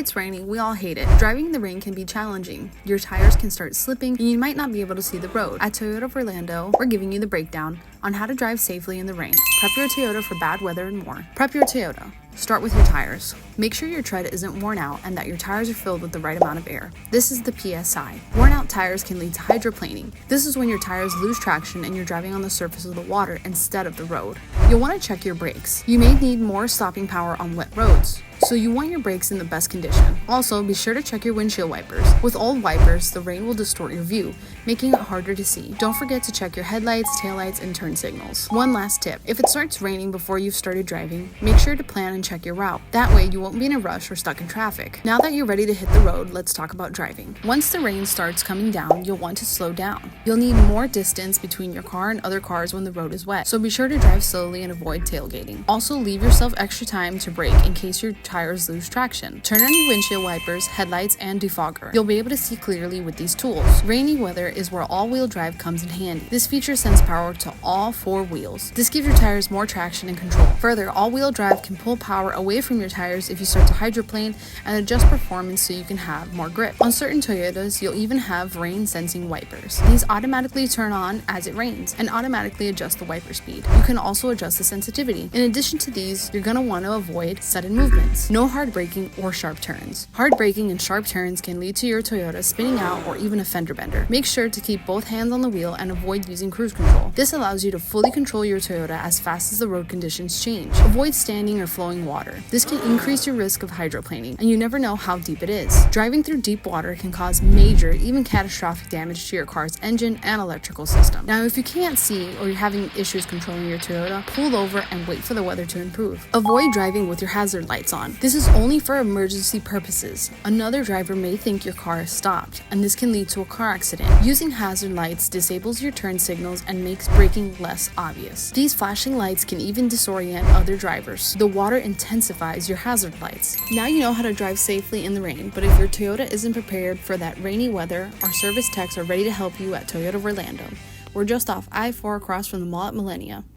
it's raining, we all hate it. Driving in the rain can be challenging. Your tires can start slipping and you might not be able to see the road. At Toyota of Orlando, we're giving you the breakdown on how to drive safely in the rain. Prep your Toyota for bad weather and more. Prep your Toyota. Start with your tires. Make sure your tread isn't worn out and that your tires are filled with the right amount of air. This is the PSI. Worn out tires can lead to hydroplaning. This is when your tires lose traction and you're driving on the surface of the water instead of the road. You'll want to check your brakes. You may need more stopping power on wet roads, so you want your brakes in the best condition. Also, be sure to check your windshield wipers. With old wipers, the rain will distort your view, making it harder to see. Don't forget to check your headlights, taillights, and turn signals. One last tip: if it starts raining before you've started driving, make sure to plan and check your route. That way, you won't be in a rush or stuck in traffic. Now that you're ready to hit the road, let's talk about driving. Once the rain starts coming down, you'll want to slow down. You'll need more distance between your car and other cars when the road is wet, so be sure to drive slowly and avoid tailgating. Also, leave yourself extra time to brake in case your tires lose traction. Turn on your windshield wipers, headlights, and defogger. You'll be able to see clearly with these tools. Rainy weather is where all-wheel drive comes in handy. This feature sends power to all four wheels. This gives your tires more traction and control. Further, all-wheel drive can pull power away from your tires if you start to hydroplane and adjust performance so you can have more grip. On certain Toyotas, you'll even have rain-sensing wipers. These automatically turn on as it rains and automatically adjust the wiper speed. You can also adjust the sensitivity. In addition to these, you're going to want to avoid sudden movements. No hard braking or sharp turns. Hard braking and sharp turns can lead to your Toyota spinning out or even a fender bender. Make sure to keep both hands on the wheel and avoid using cruise control. This allows you to fully control your Toyota as fast as the road conditions change. Avoid standing or flowing water. This can increase your risk of hydroplaning, and you never know how deep it is. Driving through deep water can cause major, even catastrophic damage to your car's engine and electrical system. Now, if you can't see or you're having issues controlling your Toyota, pull over and wait for the weather to improve. Avoid driving with your hazard lights on. This is only for emergency purposes. Another driver may think your car is stopped, and this can lead to a car accident. Using hazard lights disables your turn signals and makes braking less obvious. These flashing lights can even disorient other drivers. The water intensifies your hazard lights. Now you know how to drive safely in the rain, but if your Toyota isn't prepared for that rainy weather, our service techs are ready to help you at Toyota of Orlando. We're just off I-4 across from the mall at Millennia.